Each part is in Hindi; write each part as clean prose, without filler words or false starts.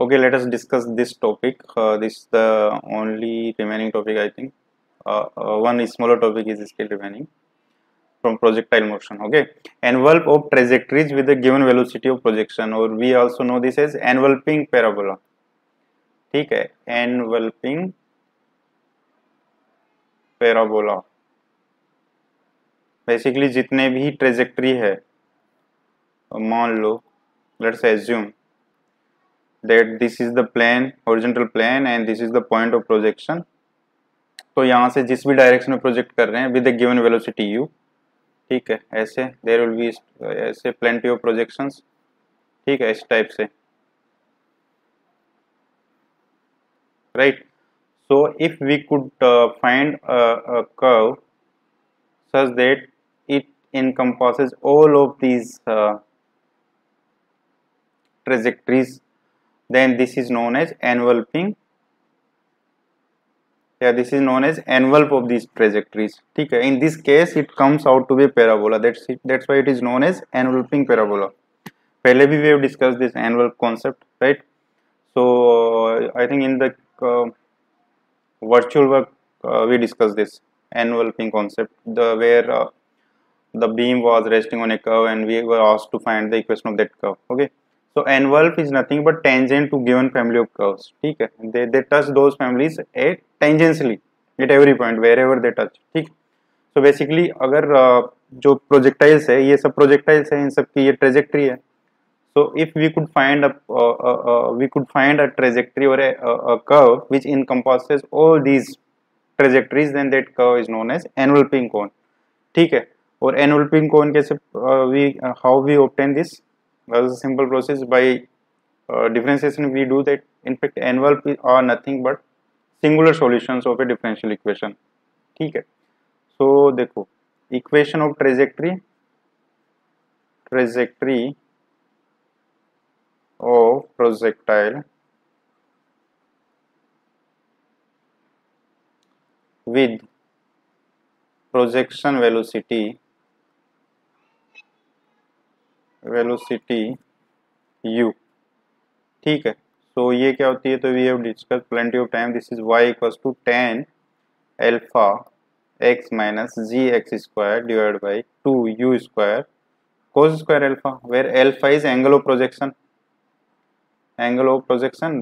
Okay, let us discuss this topic. This is the only remaining topic, I think. One smaller topic is still remaining from projectile motion. Okay, envelope of trajectories with a given velocity of projection, or we also know this as enveloping parabola. ठीक है, enveloping parabola. Basically जितने भी ट्रेजेक्ट्री है, मान लो, let's assume that this is the plane, horizontal plane, and this is the point of projection. तो यहाँ से जिस भी डायरेक्शन में प्रोजेक्ट कर रहे हैं with a given velocity u, ठीक है, ऐसे देयर विल बी ऐसे प्लेंटी ऑफ प्रोजेक्शंस, ठीक है, इस टाइप से, right. So if we could find a curve such that it encompasses all of these trajectories, then this is known as enveloping. Yeah, this is known as envelope of these trajectories. ठीक है, in this case it comes out to be parabola. That's it. That's why it is known as enveloping parabola. पहले भी we have discussed this envelope concept, right? So I think in the virtual work we discussed this enveloping concept, where the beam was resting on a curve and we were asked to find the equation of that curve. Okay, so envelope is nothing but tangent to given family of curves. ठीक है, they touch those families at tangentially at every point wherever they touch. ठीक, so basically अगर जो projectiles है, ये सब projectiles है, इन सब की ये trajectory है. So if we could find a trajectory or a curve which encompasses all these trajectories, then that curve is known as enveloping cone. ठीक है, और enveloping cone कैसे how we obtain this? As a simple process by differentiation we do that. In fact, envelope are nothing but singular solutions of a differential equation. ठीक है, so देखो, equation of trajectory of projectile with projection velocity u. ठीक है, so ये क्या होती है? तो we have discussed plenty of time. This is y equals to tan alpha x minus gx square divided by 2u square cos square alpha, where alpha is angle of projection,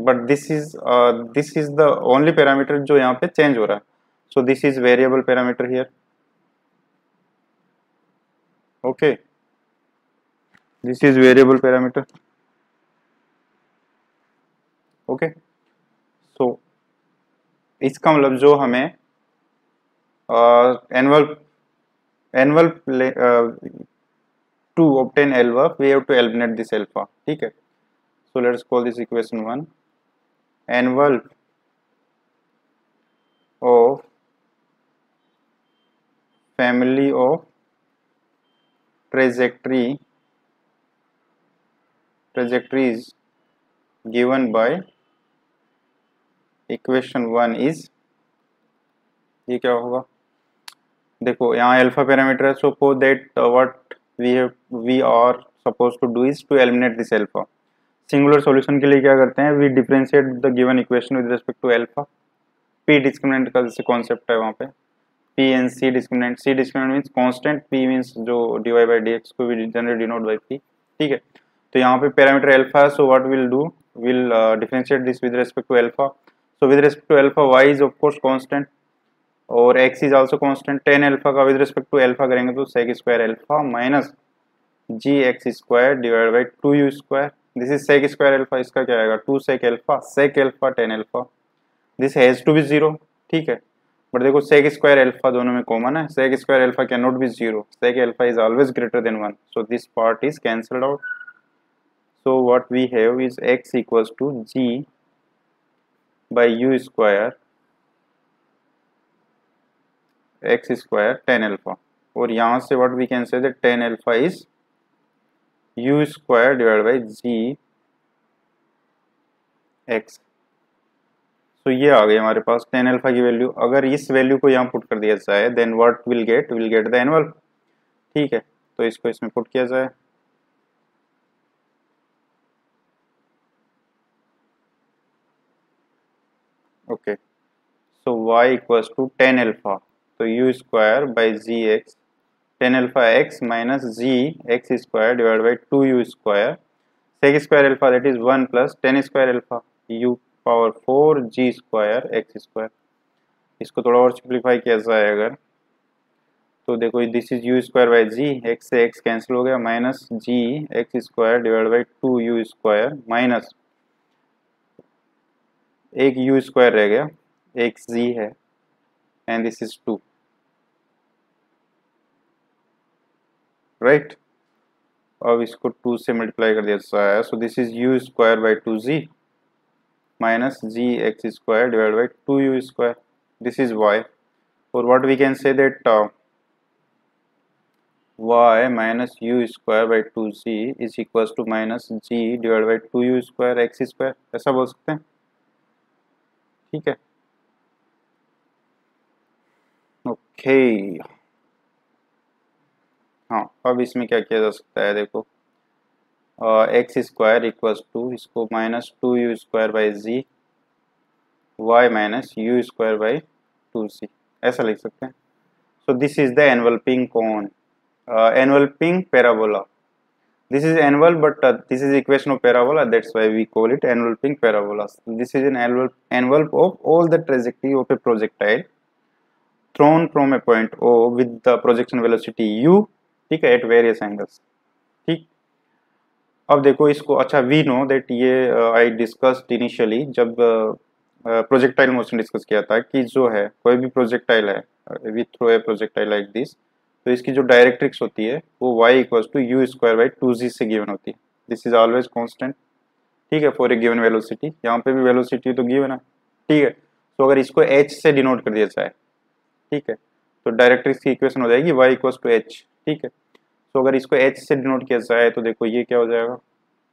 but this is the only parameter जो यहाँ पे change हो रहा है. So this is variable parameter here. Okay, this is variable parameter. Okay, so इसका मतलब जो हमें envelope to obtain envelope we have to eliminate this alpha. ठीक है, so let's call this equation 1. Envelope of family of trajectories given by equation 1 is, ये क्या होगा? देखो यहाँ अल्फा पैरामीटर है, so for that what we are supposed to do is to eliminate this alpha. Singular solution के लिए क्या करते हैं? We differentiate the given equation with respect to alpha. P discriminant का जैसे कॉन्सेप्ट है वहाँ पे, P and C discriminant. C discriminant means constant, P means जो dy बाई डी एक्स को भी जनरली डिनोट बाई पी. ठीक है, तो यहाँ पे पैरामीटर अल्फा है, so what will do, will differentiate this with respect to alpha. So with respect to alpha y is of course constant और x is also constant. Tan alpha का विद रिस्पेक्ट टू अल्फा करेंगे तो sec square alpha minus ji x square divide by 2u square. This is sec square alpha, इसका क्या आएगा? 2 sec alpha tan alpha. This has to be zero. ठीक है, बट देखो सेक स्क्वायर अल्फा दोनों में कॉमन है. Sec square alpha can not be zero. Sec alpha is always greater than 1, so this part is cancelled out. So what we have is x equals to g by u square x square tan alpha, और यहाँ से what we can say that tan alpha is u square divide by ji X. तो ये आ गई हमारे पास टेन अल्फा की वैल्यू. अगर इस वैल्यू को यहाँ पुट कर दिया जाए then what will get the annual. ठीक है, तो इसको इसमें पुट किया जाए. Okay, so y equals to tan alpha, तो u square by ji x, tan alpha x minus ji x square divide by two you square, sec square alpha that is one plus tan square alpha u power four g square x square. इसको थोड़ा और सिंप्लीफाई किया जाए अगर, तो देखो this is you square by ji, x से एक्स कैंसिल हो गया, minus ji x square divide by two you square minus एक यू स्क्वायर रह गया, एक जी है, and this is to, right. अब इसको टू से मल्टीप्लाई कर दिया जाए, so this is you square by two ji minus ji x square divide by two you square, this is Y, और what we can say that y minus you square by two G is equals to minus G divide by two you square x square, ऐसा बोल सकते हैं, ठीक है। ओके हाँ, अब इसमें क्या किया जा सकता है, देखो एक्स स्क्वायर इक्वल्स टू इसको minus two you square by g y minus you square by two c, ऐसा लिख सकते हैं। So this is the enveloping cone, enveloping parabola, this is anvil but this is equation of parabola, that's why we call it envelping parabola. This is an envelope of all the trajectory of a projectile thrown from a point O with the projection velocity u, ठीक है, at various angles, ठीक। अब देखो इसको, अच्छा वी नो दैट ये आई डिस्कस्ड इनिशियली जब प्रोजेक्टाइल मोशन डिस्कस किया था कि जो है कोई भी प्रोजेक्टाइल है, we throw a projectile like this, तो इसकी जो डायरेक्ट्रिक्स होती है वो y equals to you square by two g से गिवन होती है, दिस इज ऑलवेज कांस्टेंट, ठीक है, फॉर ए गिवन वेलोसिटी, यहाँ पे भी वेलोसिटी तो गिवन है, ठीक है। तो अगर इसको h से डिनोट कर दिया जाए, ठीक है, तो डायरेक्ट्रिक्स की इक्वेशन हो जाएगी y इक्वल्स टू h, ठीक है। तो अगर इसको h से डिनोट किया जाए तो देखो ये क्या हो जाएगा,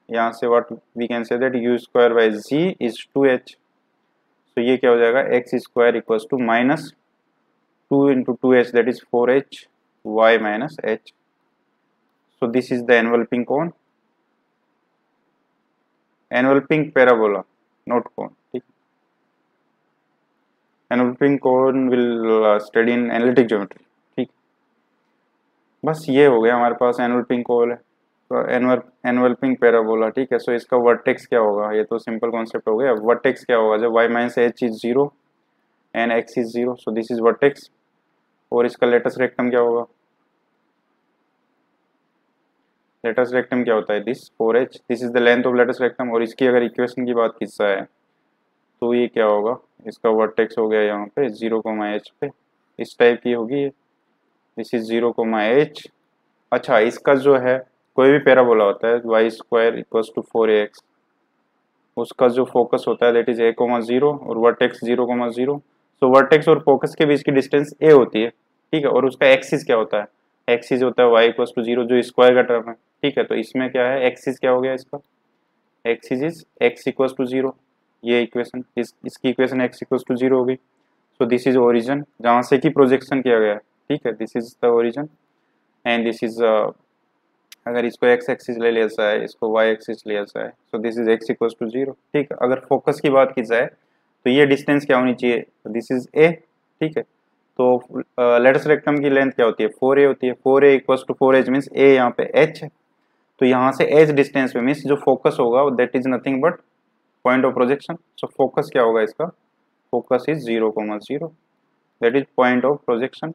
यहाँ से what we can say that U square by G is two H, तो ये क्या हो जाएगा X square equals to minus two into two H that is four H y minus h, so this is the enveloping cone, enveloping parabola, not cone, ठीक। enveloping cone will study in analytic geometry, ठीक। बस ये हो गया हमारे पास enveloping cone है, तो enveloping parabola, ठीक है। सो इसका वर्टेक्स क्या होगा, ये तो सिंपल कॉन्सेप्ट हो गया, वर्टेक्स क्या होगा जब y minus h is zero and x is zero, so this is vertex, और इसका लेटस रेक्टम क्या होगा, लेटस रेक्टम क्या होता है, this 4h, this is the length of latus rectum, और इसकी अगर इक्वेशन की बात की जाए तो ये क्या होगा, इसका वर्टेक्स हो गया यहाँ पे 0,h पे, इस टाइप की होगी ये, दिस इज 0,h। अच्छा इसका जो है कोई भी पैराबोला होता है y square equals to 4ax, उसका जो फोकस होता है दैट इज a,0 और वर्टेक्स 0,0, सो वर्टेक्स और फोकस के बीच की डिस्टेंस a होती है, ठीक है, और उसका एक्सिस क्या होता है, एक्सिस होता है y इक्वल्स टू 0 जो स्क्वायर का टर्म है, ठीक है। तो इसमें क्या है, एक्सिस क्या हो गया इसका, axis is x equals to 0, ये इक्वेशन इसकी इक्वेशन x इक्वल्स टू 0 हो गई। सो दिस इज ओरिजिन जहाँ से कि प्रोजेक्शन किया गया है, ठीक है, this is the origin, and this is अगर इसको x एक्सिस ले लिया जाए, इसको y एक्सिस लिया जाए, so this is x equals to 0, ठीक है। अगर फोकस की बात की जाए तो ये डिस्टेंस क्या होनी चाहिए, दिस इज a, ठीक है। तो लेटस रेक्टम की लेंथ क्या होती है, 4a होती है, 4a equals to 4h means a यहाँ पे h है, तो यहाँ से h डिस्टेंस पे मीन्स जो फोकस होगा that is nothing but point of projection, so focus क्या होगा इसका, focus is 0,0, that is point of projection.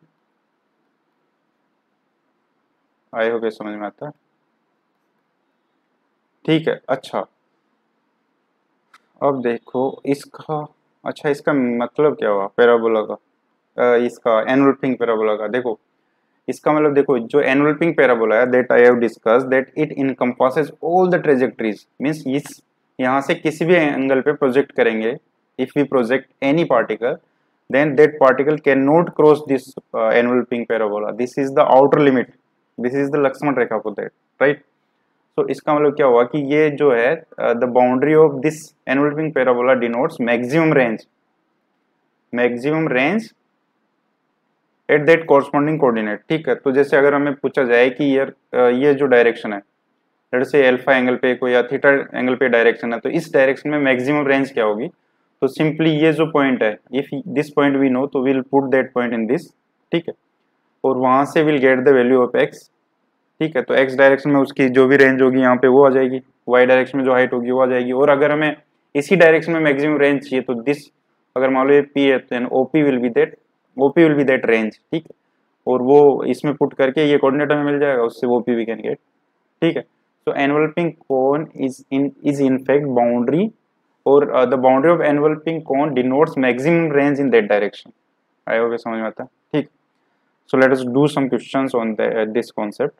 I hope ये समझ में आता है, ठीक है। अच्छा अब देखो इसका, अच्छा इसका मतलब क्या हुआ पैराबोला का, इसका एनवलपिंग पैराबोला का, देखो इसका मतलब देखो जो एनवलपिंग पैराबोला है that I have discuss that it encompasses all the trajectories, means इस यहाँ से किसी भी एंगल पे प्रोजेक्ट करेंगे, if we project any particle then that particle can not cross this enveloping parabola, this is the outer limit, this is the Lakshman rekha for that, right. तो इसका मतलब क्या हुआ कि ये जो है the boundary of this enveloping parabola denotes maximum range, maximum range at that corresponding coordinate, ठीक है। तो जैसे अगर हमें पूछा जाए कि यार ये जो डायरेक्शन है, जैसे अल्फा एंगल पे कोई या थीटा एंगल पे डायरेक्शन है, तो इस डायरेक्शन में मैक्सिमम रेंज क्या होगी, तो सिंपली ये जो पॉइंट है, if this point we know, तो will put that point in this, ठीक है, और वहां से will get the value of x, ठीक है। तो एक्स डायरेक्शन में उसकी जो भी रेंज होगी यहाँ पे वो आ जाएगी, वाई डायरेक्शन में जो हाइट होगी वो आ जाएगी, और अगर हमें इसी डायरेक्शन में मैक्सिमम रेंज चाहिए तो दिस, अगर मान लो ये पी है तो OP will be that range, ठीक है, और वो इसमें पुट करके ये कोऑर्डिनेट हमें मिल जाएगा, उससे वो पी वी कैन गेट, ठीक है। तो enveloping cone is in fact boundary, और the boundary of enveloping cone denotes maximum range in that direction. I hope समझ में आता है, ठीक। So let us do some questions on this concept,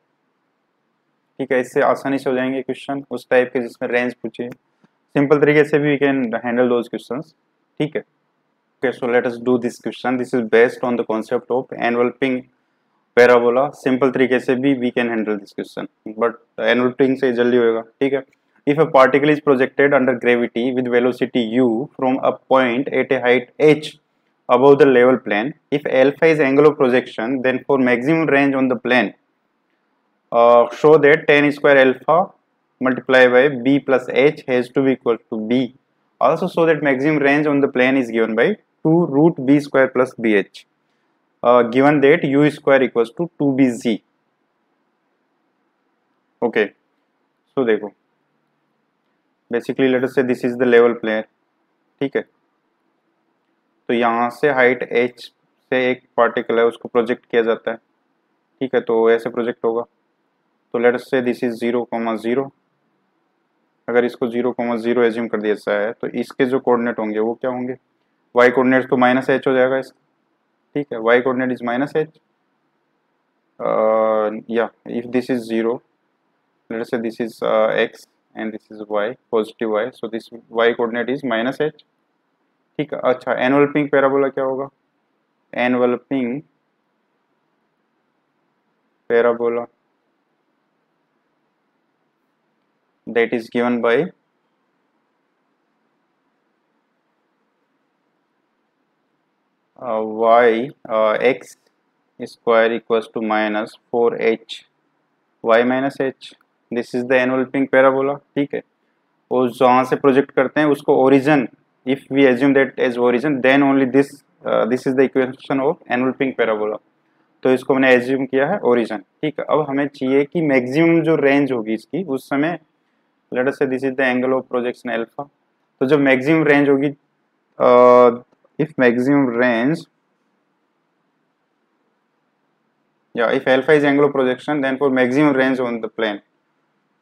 ठीक है। इससे आसानी से हो जाएंगे क्वेश्चन उस टाइप के जिसमें रेंज पूछे, सिंपल तरीके से भी we can handle those questions, ठीक है। Okay, so let us do this question, this is based on the concept of enveloping parabola. Simple तरीके से भी we can handle this question, but enveloping से जल्दी होगा, ठीक है। If a particle is projected under gravity with velocity u from a point at a height h above the level plane, if alpha is angle of projection, then for maximum range on the plane, show that tan square alpha multiplied by b plus h has to be equal to b. Also show that maximum range on the plane is given by 2 root b square plus bh. Given that u square equals to 2bz. Okay, so देखो, basically let us say this is the level plane, ठीक है। तो यहाँ से हाइट h से एक पार्टिकल है उसको प्रोजेक्ट किया जाता है, ठीक है, तो ऐसे प्रोजेक्ट होगा। तो late us say this is 0,0, अगर इसको 0,0 एज्यूम कर दिया जाए तो इसके जो कोऑर्डिनेट होंगे वो क्या होंगे, y कोऑर्डिनेट तो माइनस h हो जाएगा इसका, ठीक है, y coordinate is minus h, या if this is 0, let us say this is x and this is y, positive y, so this y coordinate is minus h, ठीक है। अच्छा, एनवलपिंग पैराबोला क्या होगा, एनवलपिंग parabola that is given by y x square equals to minus 4h y minus h, this is the enveloping parabola, ठीक है। और जहाँ से प्रोजेक्ट करते हैं उसको origin, if we assume that as origin then only this is the equation of enveloping parabola. तो इसको मैंने एज्यूम किया है ओरिजिन, ठीक है। अब हमें चाहिए कि मैक्सिमम जो रेंज होगी इसकी उस समय, let us say this is the angle of projection alpha. तो जब मैक्सिमम रेंज होगी, इफ मैक्सिमम रेंज या if alpha is angle of projection then for maximum range on the plane,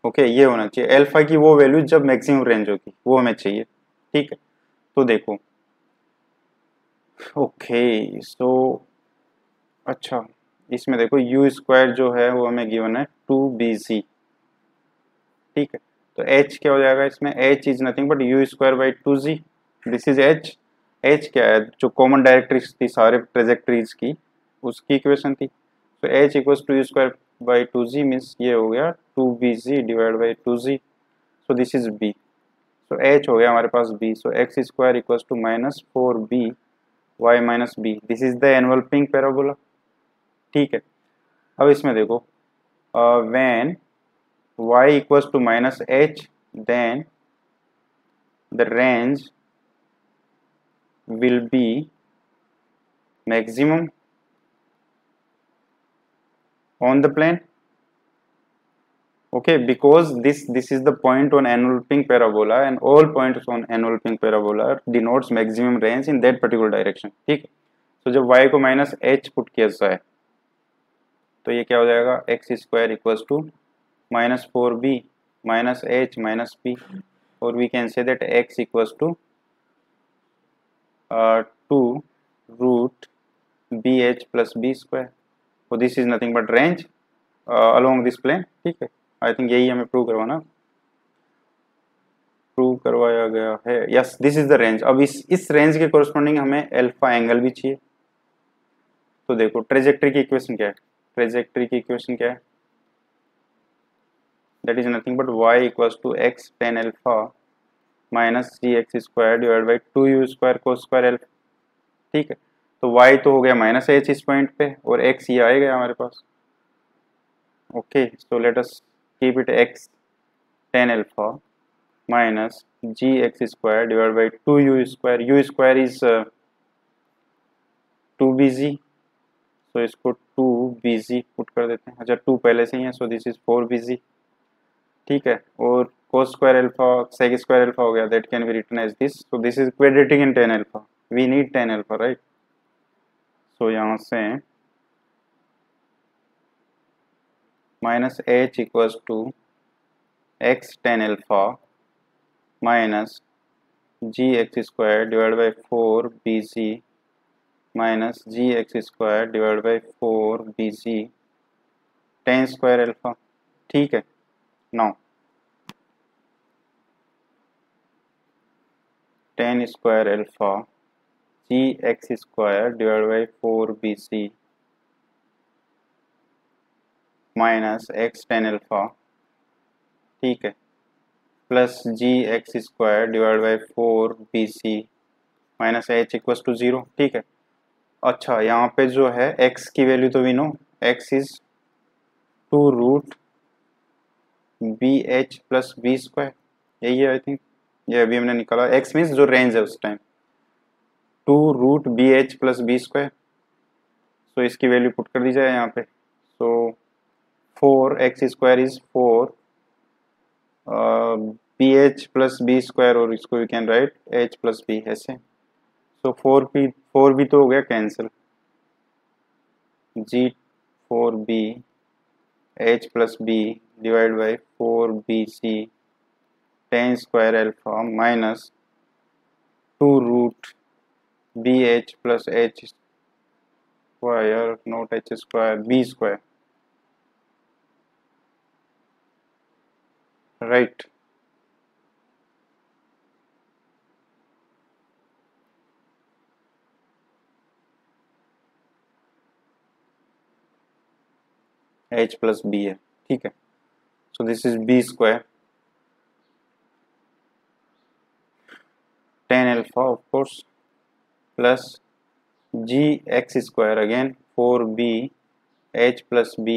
okay, ये होना चाहिए अल्फा की वो वैल्यू जब मैक्सिमम रेंज होगी वो हमें चाहिए, ठीक है। तो देखो, ओके, सो अच्छा, इसमें देखो यू स्क्वायर जो है वो हमें गिवन है 2bc, ठीक है। तो h क्या हो जाएगा इसमें, h is nothing but you square by 2z, this is h। h क्या है, जो कॉमन डायरेक्ट्रिक्स थी सारे ट्रेजेक्टरीज की उसकी इक्वेशन थी। तो h equals to you square by 2z means ये हो गया 2bz divide by 2z, so this is b। So h हो गया हमारे पास b, सो x square equals to minus 4b y minus b, this is the enveloping parabola, ठीक है। अब इसमें देखो, when y equals to minus h, then the range will be maximum on the plane, okay, because this is the point on enveloping parabola and all points on enveloping parabola denotes maximum range in that particular direction, ठीक है। तो जब y को माइनस h पुट किया जाए तो ये क्या हो जाएगा, X square equals to minus 4b minus h minus b, और we can say that x equals to 2 root bh plus b square, so this is nothing but range along this plane, ठीक है। आई थिंक यही हमें प्रूव करवाया गया है, yes, this is the range. अब इस रेंज के कोरस्पॉन्डिंग हमें अल्फा एंगल भी चाहिए। तो देखो ट्रेजेक्टरी की इक्वेशन क्या है, ट्रेजेक्टरी की इक्वेशन क्या है, that is nothing but y equals to x tan alpha minus gx square divide by 2u square cos square alpha, ठीक है। तो y तो हो गया माइनस h इस पॉइंट पे और x ये आएगा हमारे पास, okay. So let us keep it x tan alpha minus gx square divided by 2u square. U square is 2bg, तो इसको 2bg पुट कर देते हैं. अच्छा 2 पहले से ही है, सो दिस इज 4bg. ठीक है, और cos square alpha sec square alpha हो गया, that can be written as this. So this is quadratic in tan alpha. We need tan alpha, right. So यहाँ से minus h equals to x tan alpha minus gx square divide by 4bg minus gx square divide by 4bg tan square alpha. ठीक है, now tan square alpha gx square divide by 4bc minus x tan alpha, ठीक है, plus gx square divide by 4bc minus h equals to 0. ठीक है. अच्छा यहाँ पे जो है x की वैल्यू तो we know, x is 2 root B H plus B square, यही है आई थिंक. ये अभी हमने निकाला. x मीन्स जो रेंज है उस time 2 root B H plus B square. So इसकी वैल्यू पुट कर दी जाए यहाँ पे. So 4x square is 4 b H plus B square, और इसको we can write h plus b ऐसे. सो 4 भी तो हो गया cancel. G 4b h plus b divide by 4bc tan square alpha minus 2 root B H plus h square not h square b square, right. h plus B है, ठीक है. So this is b square tan alpha of course plus G x square again 4b h plus b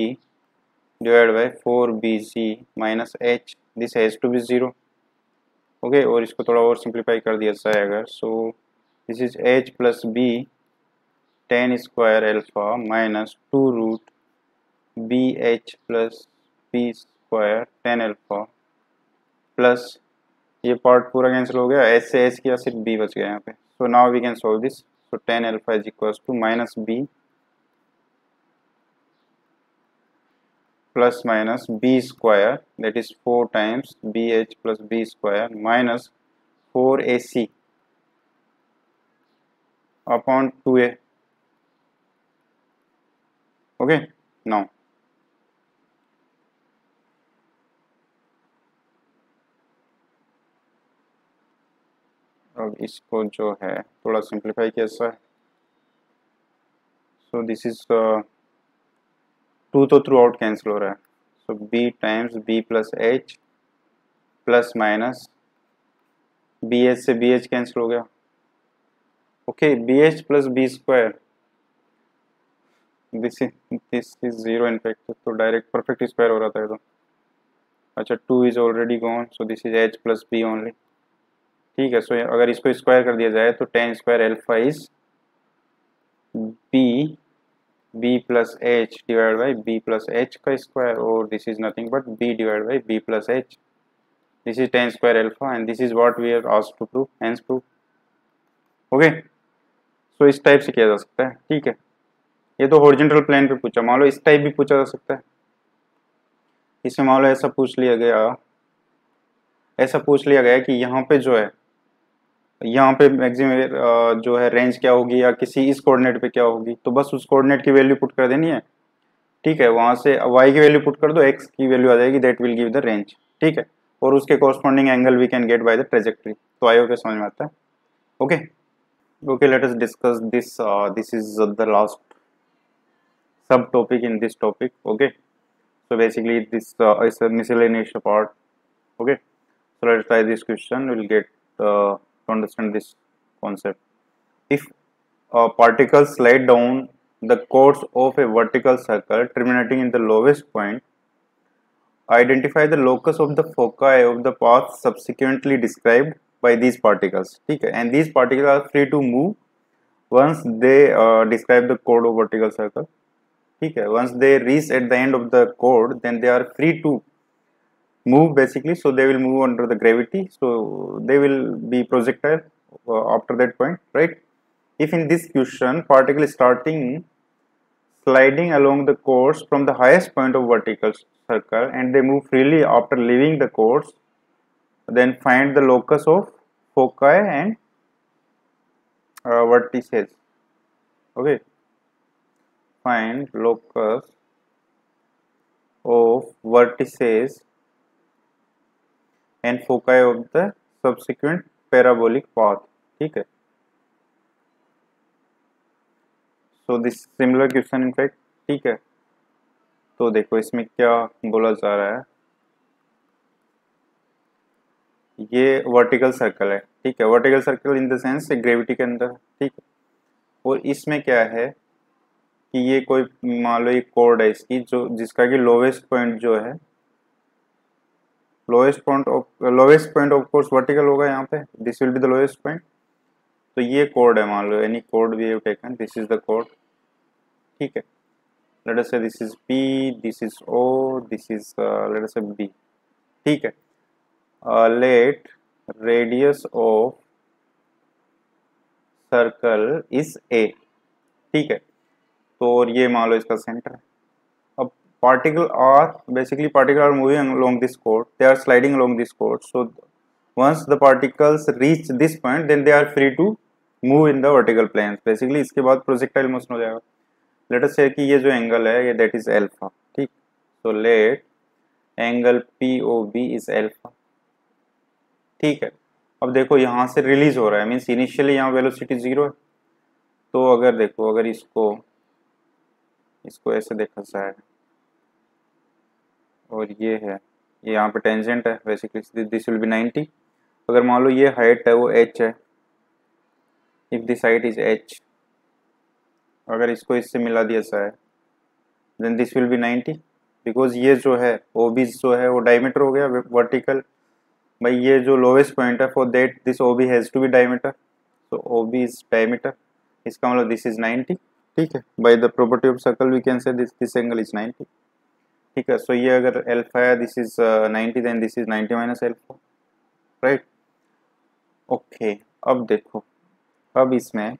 divide by 4bc minus h. This has to be 0. Okay, और इसको थोड़ा और सिंप्लीफाई कर दिया जाए अगर, so this is h plus b tan square alpha minus 2 root B H plus B square tan alpha plus ये पार्ट पूरा कैंसिल हो गया, एच से एच किया, सिर्फ बी बच गया यहाँ पे. So now we can solve this. So tan alpha is equals to minus B plus minus B square that is 4 times B H plus B square minus 4ac upon 2a. Okay, now अब इसको जो है थोड़ा सिंप्लीफाई कैसा है. सो दिस इज 2 तो थ्रू आउट कैंसिल हो रहा है. So b times b plus h plus minus B H से बी एच कैंसिल हो गया. Okay, B H plus B square, this is 0 in fact, तो डायरेक्ट परफेक्ट स्क्वायर हो रहा था ये तो. अच्छा 2 is already gone, so this is h plus b only. ठीक है. सो अगर इसको स्क्वायर कर दिया जाए तो tan square alpha is b plus h divide by b plus h का स्क्वायर, और this is nothing but b divide by b plus h. This is tan square alpha and this is what we are asked to prove, hence prove. Okay, so इस टाइप से किया जा सकता है. ठीक है, ये तो हॉरिजॉन्टल प्लेन पे पूछा. मान लो इस टाइप भी पूछा जा सकता है. इसमें मान लो ऐसा पूछ लिया गया कि यहाँ पे जो है, यहाँ पे मैक्सिमम जो है रेंज क्या होगी या किसी इस कोऑर्डिनेट पे क्या होगी, तो बस उस कोऑर्डिनेट की वैल्यू पुट कर देनी है. ठीक है, वहां से y की वैल्यू पुट कर दो, x की वैल्यू आ जाएगी, that will give the range. ठीक है, और उसके corresponding angle we can get by the trajectory. तो आई होप समझ में आता है. Okay okay, let us discuss this. This is the last sub topic in this topic. Okay, so basically this is a miscellaneous part. Okay, so let's try this question. We'll get to understand this concept. If a particle slide down the course of a vertical circle terminating in the lowest point identify the locus of the foci of the path subsequently described by these particles, ठीक है, and these particles are free to move once they describe the chord of vertical circle, ठीक है, once they reach at the end of the chord then they are free to move basically, so they will move under the gravity, so they will be projectile after that point, right? If in this question particle starting sliding along the chords from the highest point of vertical circle and they move freely after leaving the chords, then find the locus of foci and vertices. Okay, find locus of vertices and foci of the subsequent parabolic path, ठीक है. So this similar question in fact, ठीक है. तो देखो इसमें क्या बोला जा रहा है, ये वर्टिकल सर्कल है, ठीक है, vertical circle in the sense gravity के अंदर, ठीक है, और इसमें क्या है कि ये कोई मान लो एक कोड है इसकी जो जिसका कि लोवेस्ट पॉइंट जो है, lowest point of course vertical होगा यहाँ पे, this will be the lowest point. तो ये कोड है, मान लो any code we have taken, this is the code, ठीक है. Let us say this is P, this is O, this is let us say B, ठीक है. Let radius of circle is A, ठीक है. तो और ये मान लो इसका सेंटर है. अब particle are moving along this chord, they are sliding along this chord, so once the particles reach this point then they are free to move in the vertical planes. Basically इसके बाद projectile motion हो जाएगा. Let us say कि ये जो एंगल है ये that is alpha, ठीक. So let angle POB is alpha, ठीक है. अब देखो यहाँ से रिलीज हो रहा है, मीन्स इनिशियली यहाँ वेलोसिटी 0 है. तो अगर देखो अगर इसको ऐसे देखा जाए और ये है, ये यहाँ पे टेंजेंट है, बेसिकली दिस विल बी 90. अगर मान लो ये हाइट है वो h है, if this height is h, अगर इसको इससे मिला दिया जाए then this will be 90, because ये जो है OB जो है वो डायमीटर हो गया वर्टिकल. भाई ये जो लोवेस्ट पॉइंट है for that this OB has to be diameter, so OB is diameter, इसका मतलब दिस इज 90, ठीक है. By the property of circle we can say this angle is 90, ठीक है. सो ये अगर अल्फा है, this is 90, then this is 90 minus alpha, right. Okay, अब देखो, अब इसमें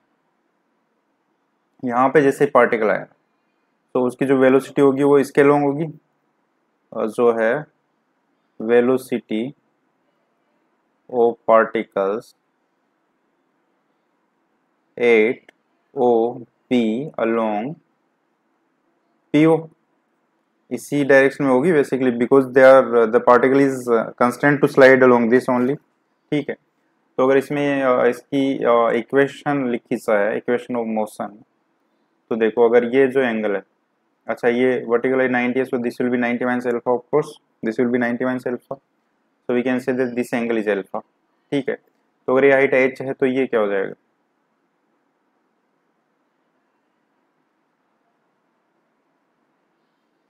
यहाँ पे जैसे पार्टिकल आया तो उसकी जो वेलोसिटी होगी वो इसके लॉन्ग होगी, जो है velocity of particles at OP along PO इसी डायरेक्शन में होगी basically, because they are the particle is constant to slide along this only, ठीक है. तो अगर इसमें इसकी इक्वेशन लिखी जाए, इक्वेशन ऑफ मोशन, तो देखो अगर ये जो एंगल है, अच्छा ये वर्टिकल है 90 है, so this will be 90 minus alpha, of course this will be 90 minus alpha, so we can say that this angle is alpha, ठीक है. तो अगर ये हाइट h है तो ये क्या हो जाएगा,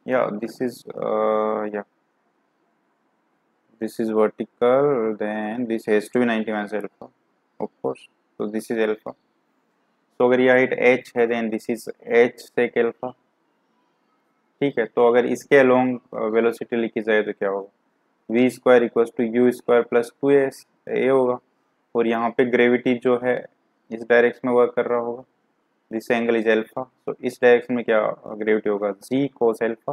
yeah this is this is vertical, then this has to be 90 minus alpha, of course, so this is alpha. So अगर ये हाइट h है then this is h sec alpha, ठीक है. तो अगर इसके अलोंग वेलोसिटी लिखी जाए तो क्या होगा, v square equals to u square plus 2a होगा, और यहाँ पे ग्रेविटी जो है इस डायरेक्शन में वर्क कर रहा होगा, दिस एंगल इज अल्फा, तो इस डायरेक्शन में क्या ग्रेविटी होगा, g cos अल्फा,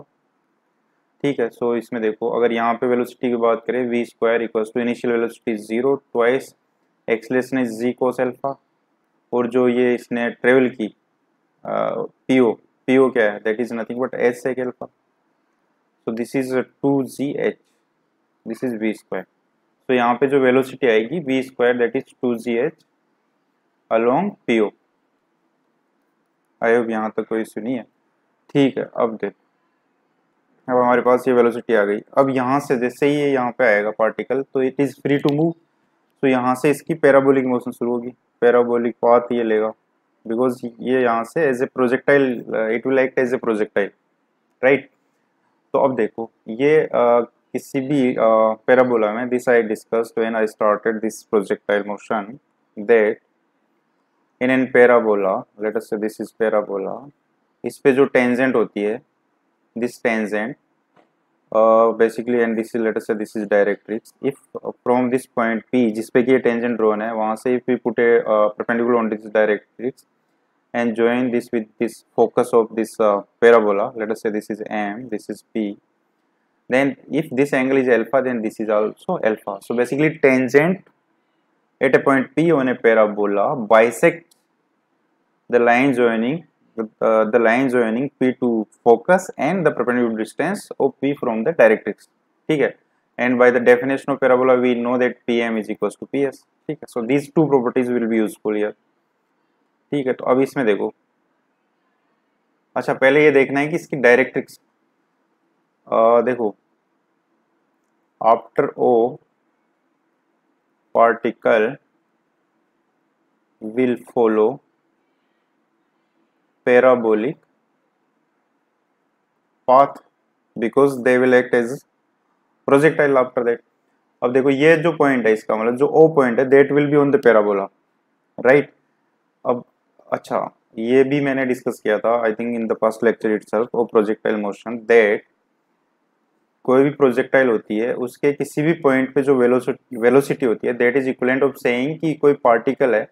ठीक है. सो इसमें देखो अगर यहाँ पे वेलोसिटी की बात करें, v square equals to initial velocity 0 twice acceleration is g cos alpha, और जो ये इसने ट्रेवल की PO क्या है, that is nothing but h sec alpha, so this is 2gh, this is v square. तो यहाँ पे जो वेलोसिटी आएगी v square that is 2gh along PO. I hope यहाँ तक कोई इश्यू नहीं है, ठीक है. अब देख, अब हमारे पास ये वेलोसिटी आ गई. अब यहाँ से जैसे ही ये यहाँ पे आएगा पार्टिकल तो it is free to move, तो यहाँ से इसकी पैराबोलिक मोशन शुरू होगी, पैराबोलिक पाथ ये लेगा, बिकॉज ये यहाँ से as a projectile it will act as a projectile, right. तो अब देखो ये किसी भी पैराबोला में, this I discussed when I started this projectile motion, that in an parabola, let us say this is parabola, इस पे जो टेंजेंट होती है, this tangent basically, and this is, let us say this is directrix. If from this point P, जिस पे कि ये tangent drawn है, वहाँ से if we put a perpendicular on this directrix and join this with this focus of this parabola, let us say this is M, this is P, then if this angle is alpha, then this is also alpha. So basically tangent at a point P on a parabola bisect the line joining the line joining P to focus and the perpendicular distance of P from the directrix. ठीक है, and by the definition of parabola we know that PM is equals to PS. ठीक है, so these two properties will be useful here. ठीक है, तो अब इसमें देखो, अच्छा पहले ये देखना है कि इसकी डायरेक्ट्रिक्स देखो, after O particle will follow parabolic path because they will act as projectile after that. अब देखो ये जो पॉइंट है, इसका मतलब जो O पॉइंट है, that will be on the parabola, right? अब अच्छा, ये भी मैंने डिस्कस किया था I think in the past lecture itself, और प्रोजेक्टाइल मोशन, दैट कोई भी प्रोजेक्टाइल होती है उसके किसी भी पॉइंट पे जो वेलोसिटी होती है, that is equivalent of saying कि कोई पार्टिकल है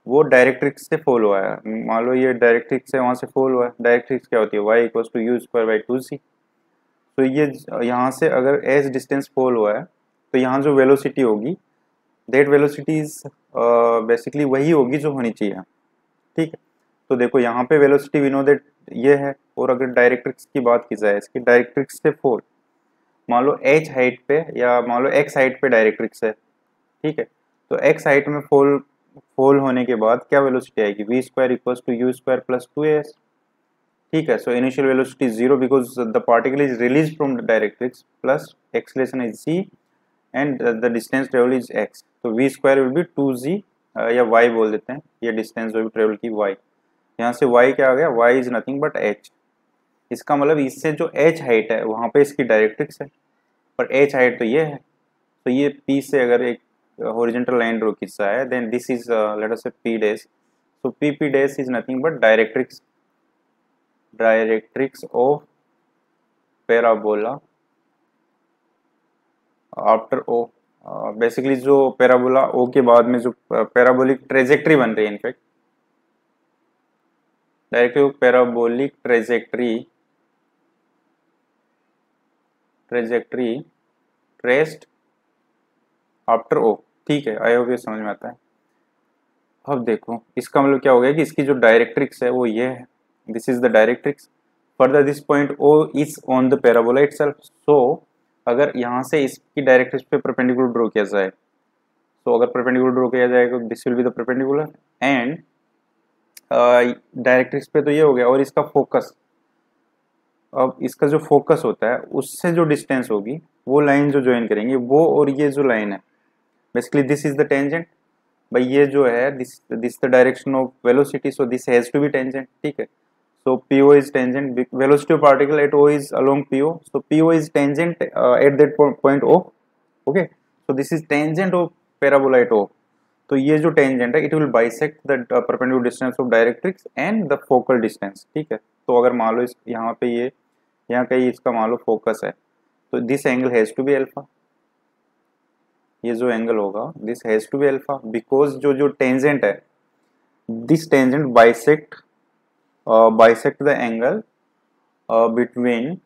वो डायरेक्ट्रिक्स से फॉल हुआ है। मान लो ये डायरेक्ट्रिक्स से वहाँ से फॉल हुआ है, डायरेक्ट्रिक्स क्या होती है, y equals to you square by 2c। तो ये यहाँ से अगर एज डिस्टेंस फॉल हुआ है तो यहाँ जो वेलोसिटी होगी, दैट वेलोसिटी इज बेसिकली वही होगी जो होनी चाहिए। ठीक है, तो देखो यहाँ पे वेलोसिटी वी नो दैट ये है, और अगर डायरेक्ट्रिक्स की बात की जाए, इसकी डायरेक्ट्रिक्स से फॉल, मान लो h हाइट पे या मान लो x हाइट पे डायरेक्ट्रिक्स है, ठीक है, तो x हाइट में फॉल होने के बाद क्या वेलोसिटी आएगी, v square equals to you square plus 2as। ठीक है, so initial velocity is 0 because the particle is release from the directrix, plus acceleration is c and the distance travel is x, तो v square will be 2z या y बोल देते हैं, ये डिस्टेंस जो भी ट्रेवल की y, यहाँ से y क्या आ गया, y is nothing but h। इसका मतलब इससे जो h हाइट है वहाँ पे इसकी डायरेक्ट्रिक्स है, पर h हाइट तो ये है, तो ये P से अगर एक हॉरिजॉन्टल लाइन ड्रॉ खींचा है, then this is let us say P dash, so P dash is nothing but directrix of parabola after O। Basically जो पैराबोला O के बाद में जो पैराबोलिक ट्रेजेक्ट्री बन रही है, in fact direct parabolic trajectory traced after O। ठीक है, आई होप ये समझ में आता है। अब देखो इसका मतलब क्या हो गया कि इसकी जो डायरेक्ट्रिक्स है वो ये है, this is the directrix, further this point O is on the parabola itself. So अगर यहाँ से इसकी डायरेक्ट्रिक्स पे परपेंडिकुलर ड्रॉ किया जाए, तो अगर परपेंडिकुलर ड्रॉ किया जाएगा this will be the perpendicular, and directrix पे तो ये हो गया, और इसका फोकस, अब इसका जो फोकस होता है उससे जो डिस्टेंस होगी वो लाइन जो ज्वाइन करेंगे वो, और ये जो लाइन है basically this is the tangent, भाई ये जो है this the direction of velocity, so this has to be tangent. ठीक है, so PO is tangent, velocity of particle at O is along PO, so PO is tangent at that point O। okay, so this is tangent of parabola at O, तो ये जो tangent है it will bisect the perpendicular distance of directrix and the focal distance। ठीक है, तो अगर मान लो इस यहाँ पे ये यहाँ कहीं इसका मान लो फोकस है, तो this angle has to be alpha, ये जो एंगल होगा this has to be alpha, because जो टेंजेंट है, this tangent bisect the angle between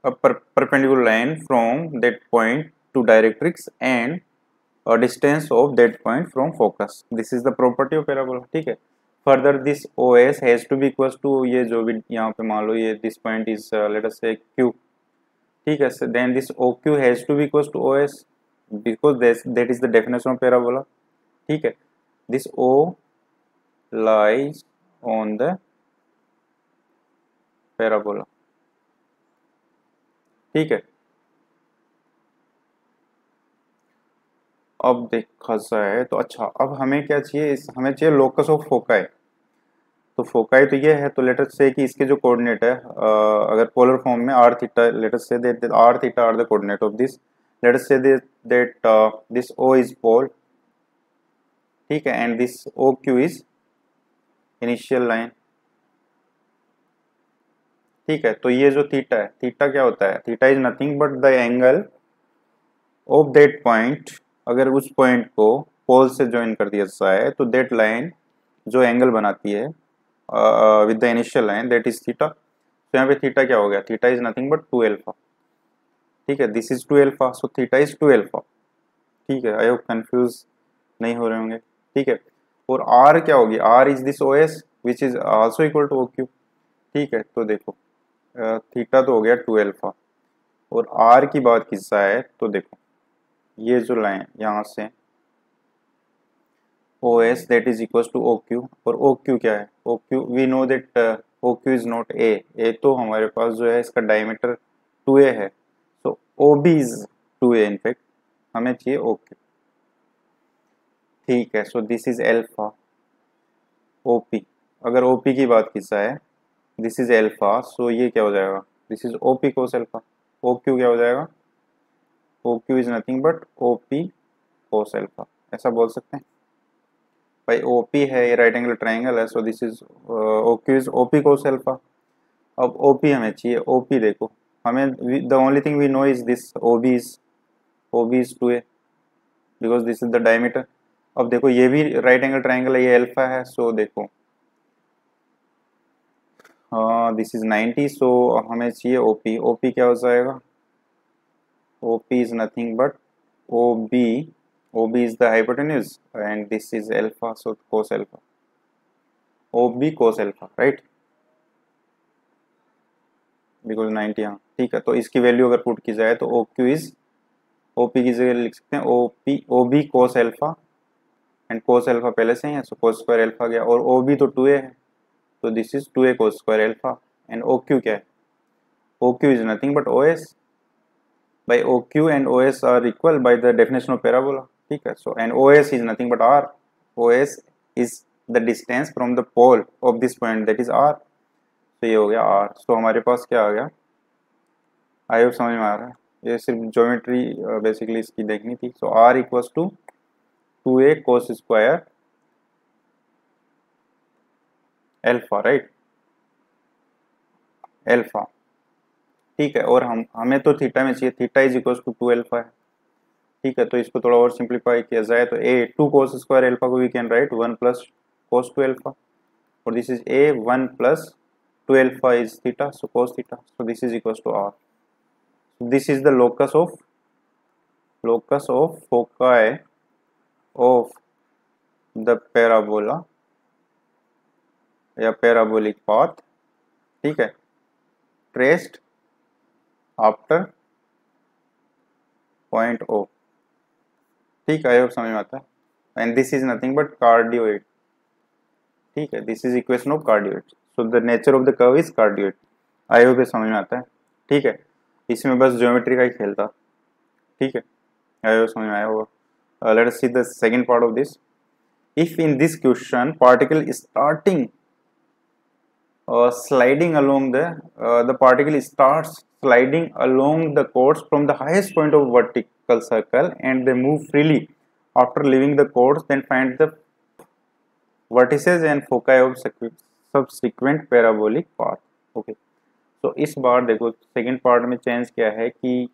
a perpendicular line from that point to directrix and a distance of that point from focus। This is the property of parabola। ठीक है, further this OS has to be equals to ये जो भी यहाँ पे मान लो ये this point is let us say Q। ठीक है, then this OQ has to be equals to OS because that is the definition of parabola। ठीक है, this O lies on the parabola. ठीक है, अब देखा जाए तो अच्छा, अब हमें क्या चाहिए, हमें चाहिए लोकस ऑफ फोकाई। तो फोकाई तो ये है, तो लेट अस से कि इसके जो कोऑर्डिनेट है अगर पोलर फॉर्म में R theta, let us say that R theta are the coordinate of this, let us say that this O is pole, ठीक है, and this O Q is initial line, ठीक है। तो ये जो थीटा है, थीटा क्या होता है, theta is nothing but the angle of that point, अगर उस पॉइंट को पोल से ज्वाइन कर दिया जाए तो दैट लाइन जो एंगल बनाती है with the initial line that is theta. तो यहाँ पे थीटा क्या हो गया, theta is nothing but 2 alpha, ठीक है, this is 2 alpha, so theta is 2 alpha, ठीक है। आई होप कंफ्यूज नहीं हो रहे होंगे, ठीक है। और आर क्या होगी, R is this O S which is also equal to O Q, ठीक है। तो देखो थीटा तो हो गया 2 अल्फा, और आर की बात की जाए तो देखो ये जो लाइन यहाँ से O S that is equal to O Q, और ओ क्यू क्या है, O Q we know that O Q is not A तो हमारे पास जो है इसका डायमीटर 2a है, so O B is 2a, in fact हमें चाहिए ओ क्यू, ठीक है। So this is alpha O P, अगर ओ पी की बात की जाए दिस इज एल्फा, सो ये क्या हो जाएगा, this is O P cos alpha, O Q क्या हो जाएगा, O Q is nothing but O P cos alpha, ऐसा बोल सकते हैं भाई। ओ पी है, ये राइट एंगल ट्राइंगल है, so this is O Q is O P cos alpha. अब ओ पी हमें चाहिए, ओ पी देखो हमें the only thing we know is this O B is 2a because this is the diameter. अब देखो ये भी राइट एंगल ट्राइंगल है, ये अल्फा है, सो देखो दिस इज 90, सो हमें चाहिए ओपी, ओपी क्या हो जाएगा, OP is nothing but O B, O B is the hypotenuse and this is alpha, so cos alpha, O B cos alpha, right, because 90, हाँ ठीक है। तो इसकी वैल्यू अगर पुट की जाए तो O Q is, O P की जगह लिख सकते हैं O B cos alpha, and cos alpha पहले से ही है, सो कोस स्क्वायर एल्फा गया, और ओ बी तो 2a है, तो this is 2a cos square alpha, and O Q क्या है, O Q is nothing but O S, by OQ and OS are equal by the definition of parabola, ठीक है। so and OS is nothing but R, OS is the distance from the pole of this point that is R, तो ये हो गया R, so हमारे पास क्या आ गया, आई होप समझ में आ रहा है, ये सिर्फ ज्योमेट्री बेसिकली इसकी देखनी थी। so R equals to 2a cos square alpha, right, alpha, ठीक है। और हमें तो थीटा में चाहिए, theta is equals to 2 alpha है, ठीक है। तो इसको थोड़ा और सिंप्लीफाई किया जाए तो ए 2 कोस स्क्वायर एल्फा को we can write 1 plus cos 2 alpha, और this is a 1 plus 2 alpha is theta, so cos theta, so this is equals to r, this is the locus of foci of the parabola या पैराबोलिक पाथ, ठीक है, ट्रेस्ड आफ्टर पॉइंट ओ, ठीक है। आई होप समझ में आता है, and this is nothing but cardioid, ठीक है, this is equation of cardioid, so the nature of the curve is cardioid. I hope समझ में आता है, ठीक है। इसमें बस ज्योमेट्री का ही खेल था, ठीक है, आई होप समझ में आया होगा। Let us see the second part of this, if in this question particle starting sliding along the particle starts sliding along the chords from the highest point of vertical circle and they move freely after leaving the chords, then find the vertices and foci of subsequent parabolic path, okay। तो इस बार देखो सेकंड पार्ट में चेंज क्या है कि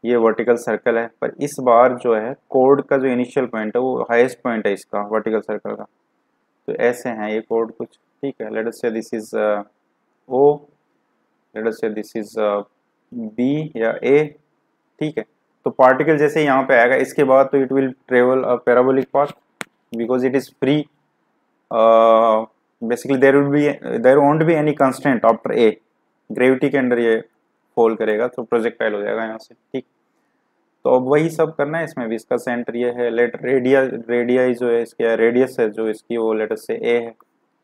ये वर्टिकल सर्कल है, पर इस बार जो है कोड का जो इनिशियल पॉइंट है वो हाईएस्ट पॉइंट है इसका वर्टिकल सर्कल का, तो ऐसे हैं ये कोड कुछ, ठीक है। Let us say this is O, let us say this is B या ए, ठीक है। तो पार्टिकल जैसे यहाँ पे आएगा इसके बाद तो it will travel a parabolic path because it is free, basically there won't be any constant after a, gravity के अंदर ये फॉल करेगा तो प्रोजेक्टाइल हो जाएगा यहाँ से, ठीक। तो अब वही सब करना है इसमें भी, इसका सेंटर ये है, लेट रेडियाई जो है इसकी रेडियस है जो इसकी वो लेट अस से ए है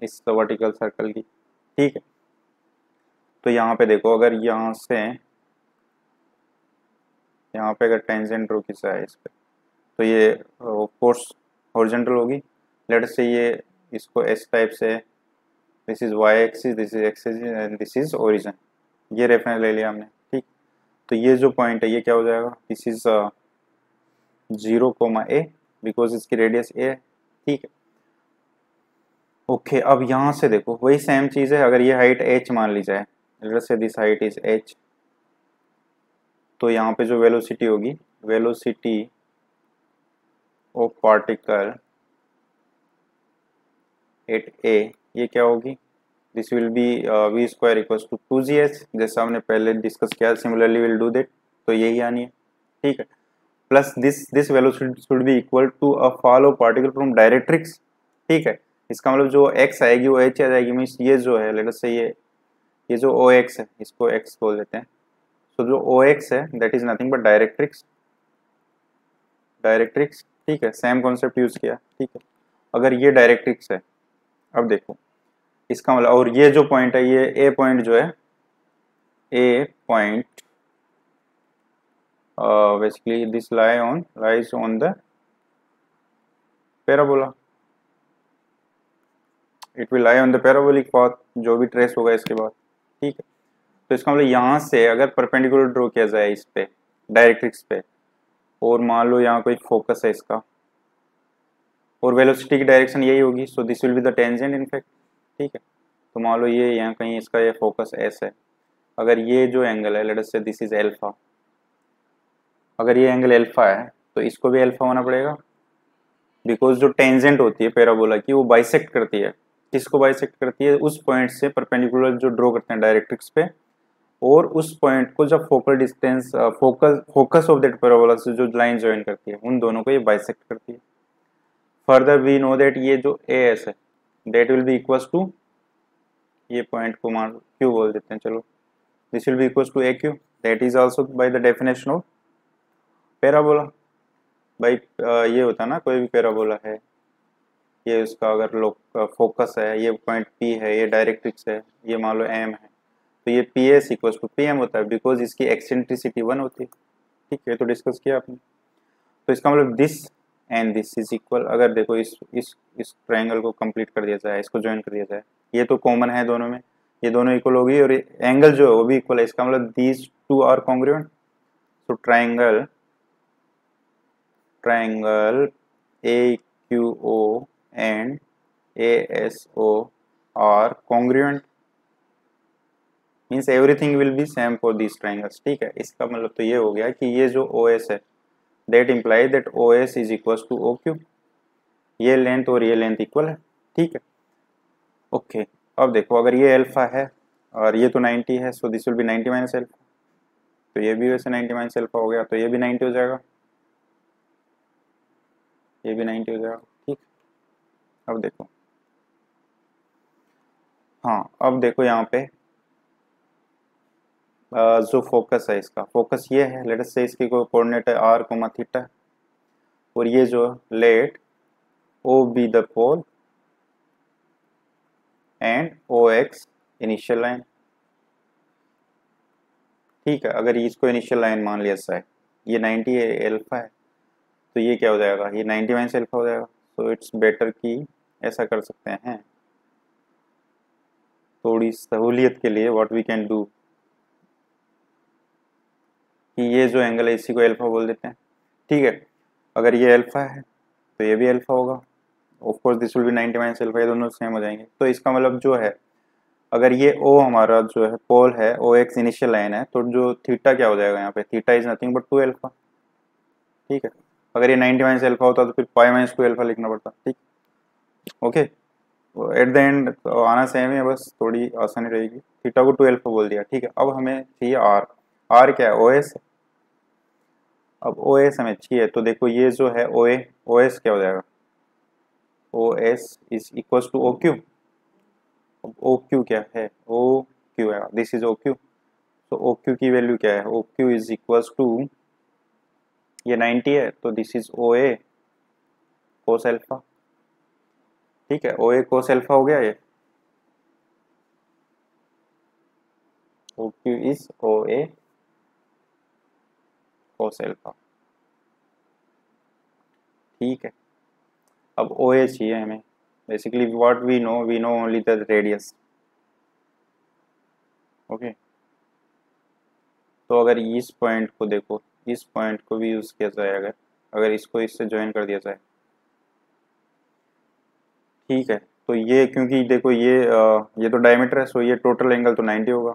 इस वर्टिकल सर्कल की, ठीक है। तो यहाँ पे देखो अगर यहाँ से यहाँ पे अगर टेंजेंट ड्रॉ किया है इस पे तो ये फोर्स हॉरिजॉन्टल होगी, लेट से ये इसको एस टाइप से this is Y axis, this is X axis and this is origin. ये रेफरेंस ले लिया हमने, ठीक। तो ये जो पॉइंट है ये क्या हो जाएगा, दिस इज 0, a बिकॉज इसकी रेडियस a है, ठीक है। ओके अब यहाँ से देखो वही सेम चीज है, अगर ये हाइट h मान ली जाए, let's say this height is h, तो यहाँ पे जो वेलोसिटी होगी, velocity of particle at a, ये क्या होगी, this will be v square equals to 2gh, जैसा हमने पहले डिस्कस किया, सिमिलरली विल डू दैट, तो यही आनी है, ठीक है। Plus this velocity should be equal to a fall of particle from directrix, ठीक है। इसका मतलब जो x आएगी वो h आ जाएगी, मीन्स ये जो है लेट अस से ये जो OX है इसको x बोल देते हैं, तो जो OX है that is nothing but directrix, directrix, ठीक है। सेम कॉन्सेप्ट यूज किया, ठीक है। अगर ये डायरेक्ट्रिक्स है, अब देखो इसका मतलब, और ये जो पॉइंट है ये ए पॉइंट जो है, a point basically this lies on the parabola, it will lie on the parabolic path, जो भी ट्रेस होगा इसके बाद, ठीक है। तो इसका मतलब यहाँ से अगर परपेंडिकुलर ड्रॉ किया जाए इस पे डायरेक्ट्रिक्स पे, और मान लो यहाँ कोई फोकस है इसका, और वेलोसिटी की डायरेक्शन यही होगी, सो this will be the tangent in fact, ठीक है। तो मान लो ये यहाँ कहीं इसका ये फोकस एस है, अगर ये जो एंगल है let us say this is alpha, अगर ये एंगल एल्फा है तो इसको भी एल्फा होना पड़ेगा, बिकॉज जो टेंजेंट होती है पैराबोला की वो बाइसेक्ट करती है, किसको बाइसेक्ट करती है, उस पॉइंट से परपेंडिकुलर जो ड्रॉ करते हैं डायरेक्ट्रिक्स पे, और उस पॉइंट को जब focal distance focus of that parabola से जो लाइन ज्वाइन करती है, उन दोनों को ये बाइसेक्ट करती है। फर्दर वी नो दैट ये जो ए एस है that will be equals to, ये पॉइंट को मान क्यू बोल देते हैं, चलो this will be equals to A Q, that is also by the definition of parabola. भाई ये होता है ना, कोई भी पैराबोला है, ये उसका अगर लोग फोकस है, ये पॉइंट पी है, ये डायरेक्ट्रिक्स है, ये मान लो एम है, तो ये P S equals to P M होता है, बिकॉज इसकी एक्सेंट्रिसिटी 1 होती है, ठीक है। तो डिस्कस किया आपने, तो इसका मतलब this and this is equal, अगर देखो इस ट्रायंगल को कंप्लीट कर दिया जाए, इसको ज्वाइन कर दिया जाए, ये तो कॉमन है दोनों में, ये दोनों इक्वल होगी, और एंगल जो है वो भी इक्वल है, इसका मतलब दीज टू आर कॉन्ग्रुएंट, तो triangle AQO and ASO are congruent, means everything will be same for these triangles, ठीक है। इसका मतलब तो ये हो गया कि ये जो OS है that implies that OS is equals to OQ, ये लेंथ और ये लेंथ इक्वल है, ठीक है। ओके अब देखो अगर ये अल्फा है और ये तो 90 है, so this will be 90 minus alpha, तो ये भी वैसे 90 माइनस अल्फा हो गया, तो ये भी 90 हो जाएगा, ये भी 90 हो जाएगा, ठीक। अब देखो, हाँ अब देखो यहाँ पे जो फोकस है, इसका फोकस ये है, लेट अस से इसकी कोई कोऑर्डिनेट है r कोमा थीटा, और ये जो let O B the pole and OX initial line, ठीक है। अगर इसको इनिशियल लाइन मान लिया जाए, ये 90 है, अल्फा है, तो ये क्या हो जाएगा, ये 90 माइनस अल्फा हो जाएगा, सो इट्स बेटर कि ऐसा कर सकते हैं, थोड़ी सहूलियत के लिए व्हाट वी कैन डू, कि ये जो एंगल है इसी को अल्फा बोल देते हैं, ठीक है। अगर ये अल्फा है तो ये भी अल्फा होगा, of course this will be 90 minus alpha, ये दोनों सेम हो जाएंगे। तो इसका मतलब जो है, अगर ये O हमारा जो है पोल है, OX इनिशियल लाइन है, तो जो थीटा क्या हो जाएगा यहाँ पे, theta is nothing but 2 alpha, ठीक है। अगर ये 90 माइनस अल्फा होता तो फिर पाई माइनस 2 अल्फा लिखना पड़ता, ठीक। ओके एट द एंड तो आना सेम है, बस थोड़ी आसानी रहेगी, थीटा को 2 अल्फा बोल दिया, ठीक है। अब हमें चाहिए आर क्या है, OS, अब OS हमें चाहिए, तो देखो ये जो है OS क्या हो जाएगा, OS is equal to OQ, OQ क्या है, OQ है, दिस इज OQ, तो OQ की वैल्यू क्या है, OQ इज इक्वल टू, ये 90 है तो this is OA cos alpha, ठीक है। OA कोस अल्फा हो गया, ये OQ is OA cos alpha, ठीक है। अब OA चाहिए हमें, basically what we know only the radius. Okay, तो अगर इस पॉइंट को देखो, इस पॉइंट को भी यूज किया जाए, अगर अगर इसको इससे ज्वाइन कर दिया जाए, ठीक है, तो ये क्योंकि देखो ये तो डायमीटर है, सो ये टोटल एंगल तो 90 होगा।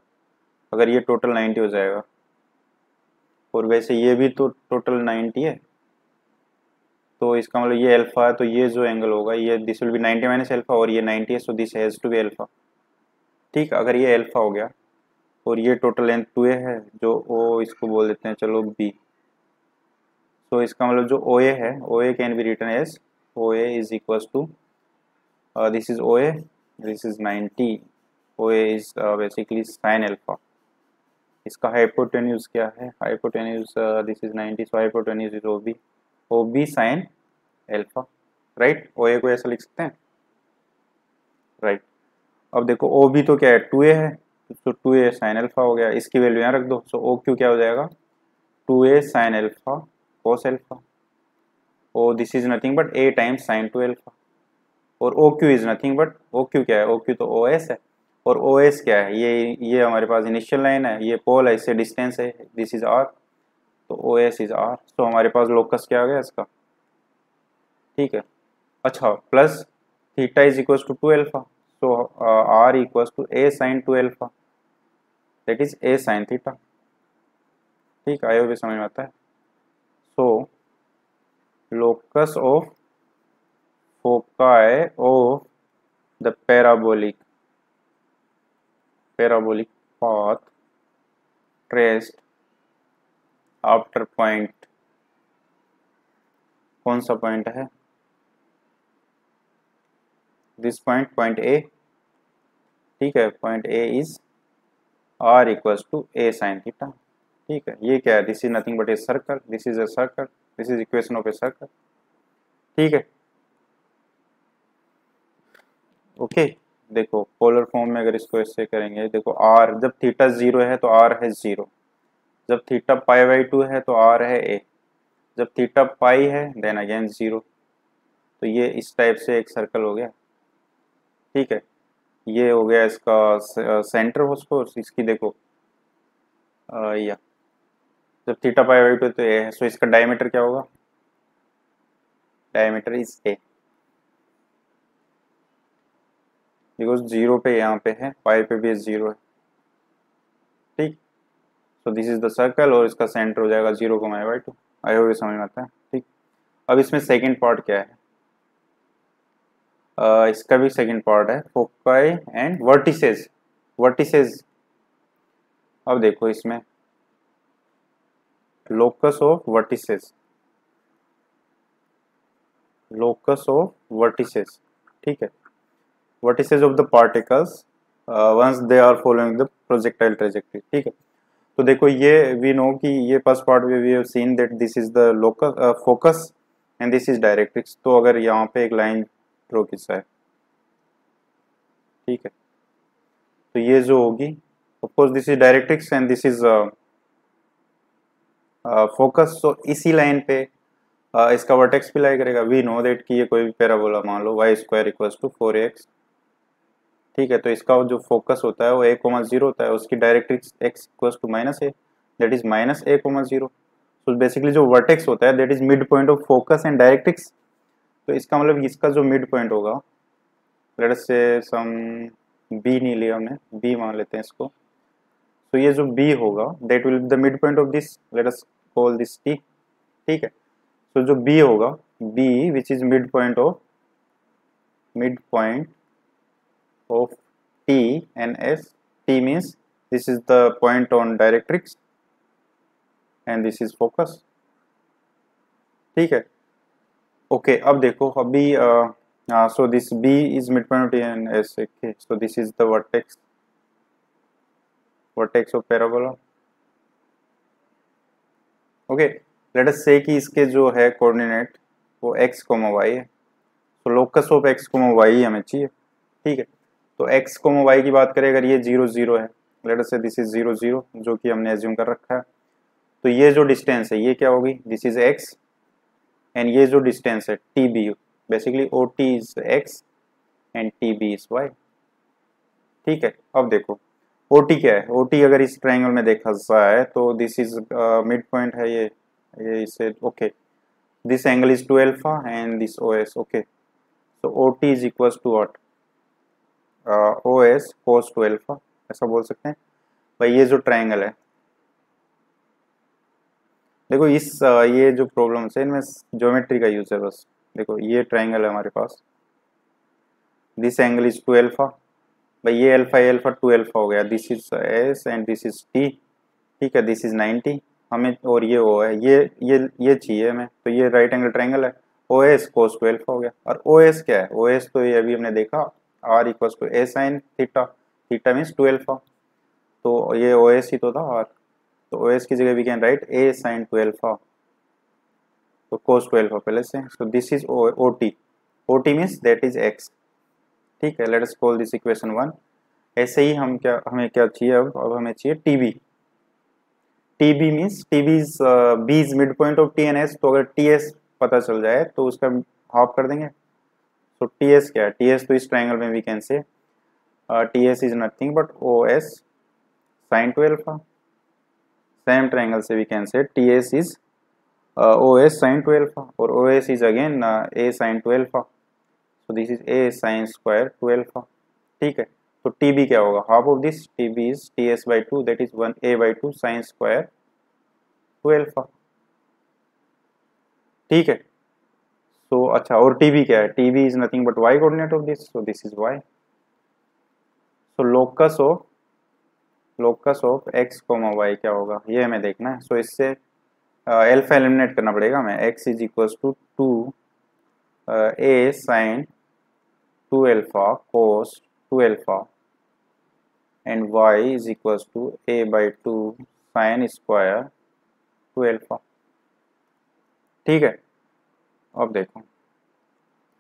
अगर ये टोटल 90 हो जाएगा, और वैसे ये भी तो टोटल 90 है, तो इसका मतलब ये अल्फा है, तो ये जो एंगल होगा ये this will be 90 minus alpha, और ये 90 है, so this has to be alpha. ठीक, अगर ये अल्फा हो गया और ये टोटल लेंथ 2a है, जो ओ इसको बोल देते हैं चलो b, तो इसका मतलब जो OA है, OA can be written as OA is equal to this is OA, this is 90, OA is basically sine alpha. इसका हाइपोटेन्यूज क्या है, hypotenuse this is 90, so hypotenuse is OB, OB sine alpha, right. OA को ऐसा लिख सकते हैं, राइट। अब देखो OB तो क्या है, 2a है, तो 2a साइन अल्फा हो गया, इसकी वैल्यू यहाँ रख दो, सो OQ क्या हो जाएगा, 2a sine alpha cos alpha, O this is nothing but a times sine 2 alpha, और OQ is nothing but, OQ क्या है, OQ तो OS है, और OS क्या है, ये हमारे पास इनिशियल लाइन है, ये पोल है, इससे डिस्टेंस है, दिस इज R, तो OS इज R, तो हमारे पास लोकस क्या आ गया इसका, ठीक है। अच्छा, plus theta is equal to 2 alpha, so R equal to a sine 2 alpha, that is a sine theta. ठीक, आयो भी समझ में आता है। सो locus of foci of the parabolic path traced after point, कौन सा पॉइंट है, दिस पॉइंट, पॉइंट A, ठीक है, point A is R equals to a sine theta. ठीक है, ये क्या है, this is nothing but a circle, this is a circle, this is equation of a circle. ठीक है, ओके। देखो पोलर फॉर्म में अगर इसको ऐसे करेंगे, देखो R जब थीटा 0 है तो R है 0, जब थीटा पाई बाई 2 है तो R है a, जब थीटा पाई है देन अगेन 0, तो ये इस टाइप से एक सर्कल हो गया। ठीक है, ये हो गया इसका सेंटर उसको, इसकी देखो या जब थीटा पाई बाई 2 तो a है, सो इसका डायमीटर क्या होगा, डायमीटर इज a, बिकॉज 0 पे यहाँ पे है, पाई पे भी 0 है। ठीक, सो दिस इज द सर्कल, और इसका सेंटर हो जाएगा 0 को माई बाई 2। आई होप ये समझ में आता है। ठीक, अब इसमें सेकंड पार्ट क्या है, इसका भी सेकंड पार्ट है, फोकाई एंड वर्टिसेस, वर्टिसेस। अब देखो इसमें locus of vertices, locus of vertices, ठीक है, vertices of the particles once they are following the projectile trajectory. ठीक है, तो देखो ये वी नो कि ये फर्स्ट पार्ट में we have seen that this is the locus focus and this is directrix. तो अगर यहाँ पे एक लाइन ड्रॉ किया है, ठीक है, तो ये जो होगी, of course this is directrix and this is focus, तो इसी लाइन पे इसका वर्टेक्स भी लाई करेगा। वी नो दैट कि ये कोई भी पैराबोला मान लो y square equals to 4x। ठीक है, तो इसका जो फोकस होता है वो a,0 होता है, उसकी directrix x equals to minus A, that is minus a,0। तो बेसिकली जो वर्टेक्स होता है that is mid point of focus and directrix. तो इसका मतलब इसका जो मिड पॉइंट होगा, let us say some b नहीं लिया हमने, b मान लेते हैं इसको, तो ये जो b होगा that will be the mid point of this, let us call this t। ठीक है, तो जो b होगा, b which is mid point of t and s, t means this is the point on directrix and this is focus। ठीक है, ओके, अब देखो अभी so this b is midpoint of t and s, okay, so this is the vertex of parabola। Okay, let us से कि इसके जो है कोऑर्डिनेट वो x, y है, तो लोकस ऑफ x, y हमें चाहिए। ठीक है, तो x, y की बात करें, अगर ये 0 0 है, let us say this is 0 0, जो कि हमने एज्यूम कर रखा है, तो ये जो डिस्टेंस है ये क्या होगी, दिस इज x, एंड ये जो डिस्टेंस है T B, basically O T is x and T B is Y. ठीक है, अब देखो OT क्या है। OT अगर इस ट्रायंगल में देखा जाए तो दिस इज मिड पॉइंट है ये इसे okay, this angle is 2 alpha and this OS okay. so OT is equals to what, OS cos 2 alpha, ऐसा बोल सकते हैं भाई। ये जो ट्रायंगल है देखो इस ये जो प्रॉब्लम है इनमें ज्योमेट्री का यूज है बस। देखो ये ट्रायंगल है हमारे पास, दिस एंगल इज 2 अल्फा भाई, ये अल्फा 2 अल्फा हो गया, this is S and this is T। ठीक है, दिस इज 90 हमें, और ये O है, ये चाहिए हमें, तो ये राइट एंगल ट्रायंगल है, OS cos 2 अल्फा हो गया। और OS क्या है, OS तो ये अभी हमने देखा R equals to A sin theta, theta means 2 alpha, तो ये OS ही तो था R, तो OS की जगह we can write A sin 2 alpha, तो cos 2 अल्फा पहले से, so this is OT, OT means that is X। ठीक है, let us call this equation 1। ऐसे ही हमें क्या चाहिए, अब हमें चाहिए TB। TB means TB is B is mid point of T and S, तो अगर TS पता चल जाए तो उसका हाफ कर देंगे। तो TS क्या है, TS तो इस ट्रायंगल में we can say TS is nothing but OS sin 2 alpha. Same triangle से we can say TS is OS sin 2 alpha और OS is again A sin 2 alpha, so this is A sin square 2 alpha. ठीक है, तो TB क्या होगा, half of this, TB is TS by 2 that is 1 A by 2 sin square 2 alpha. ठीक है, so अच्छा, और TB क्या है, TB is nothing but y coordinate of this, so this is y। so locus of x, y क्या होगा ये हमें देखना है। so इससे अल्फा एलिमिनेट करना पड़ेगा हमें, x is equals to 2 A sin 2 alpha cos 2 alpha and y is equals to A by 2 sin square 2 alpha. ठीक है, अब देखो,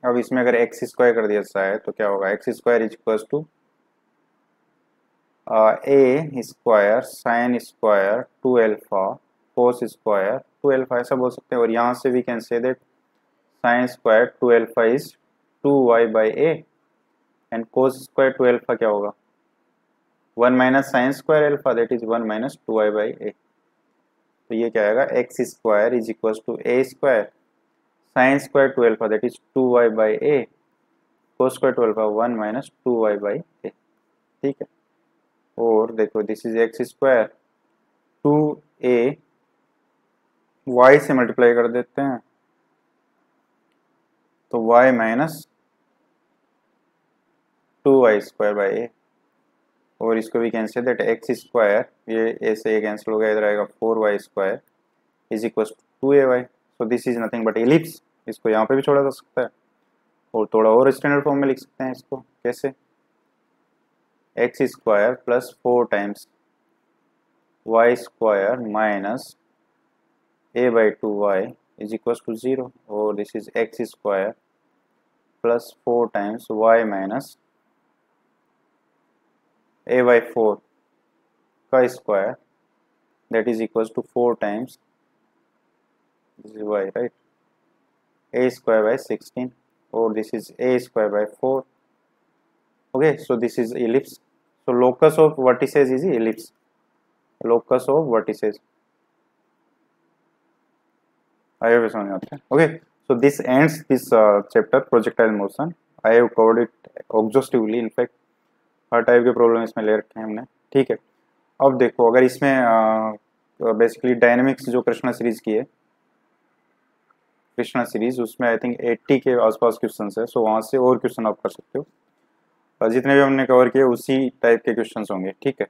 अब इसमें अगर x स्क्वायर कर दिया जाए तो क्या होगा, x square is equals to A square sine square 2 alpha cos square 2 alpha, ऐसा बोल सकते हैं। और यहाँ से we can say that sine square 2 alpha is 2y by A and cos square 2 alpha क्या होगा, 1 minus sine square alpha that is 1 minus 2y by A। तो ये क्या आएगा, X square is equal to A square sine square 2 alpha that is 2y by A cos square 2 alpha 1 minus 2y by A। ठीक है, और देखो this is X square 2A y से मल्टीप्लाई कर देते हैं तो y minus 2y square by A, और इसको भी कैंसिल दैट एक्स स्क्वायर, ये a से a कैंसिल हो गया, इधर आएगा 4y square is equal to 2ay। So this is nothing but ellipse, इसको यहाँ पे भी छोड़ा जा सकता है और थोड़ा और स्टैंडर्ड फॉर्म में लिख सकते हैं इसको, कैसे, X square plus 4 times y square minus a by 2y is equal to 0, और this is X square plus 4 times y minus a by 4 का square that is equals to 4 times this is y, right, a square by 16, or this is a square by 4। okay, so this is ellipse, so locus of vertices is ellipse, locus of vertices। I hope समझ आता है। okay, so this ends this chapter projectile motion। I have covered it exhaustively, in fact her type के प्रॉब्लम इसमें ले रखे हैं हमने। ठीक है, अब देखो अगर इसमें बेसिकली डायनेमिक्स जो कृष्णा सीरीज की है, कृष्णा सीरीज उसमें आई थिंक 80 के आसपास क्वेश्चंस है, सो वहाँ से और क्वेश्चन आप कर सकते हो, जितने भी हमने कवर किए उसी टाइप के क्वेश्चंस होंगे। ठीक है।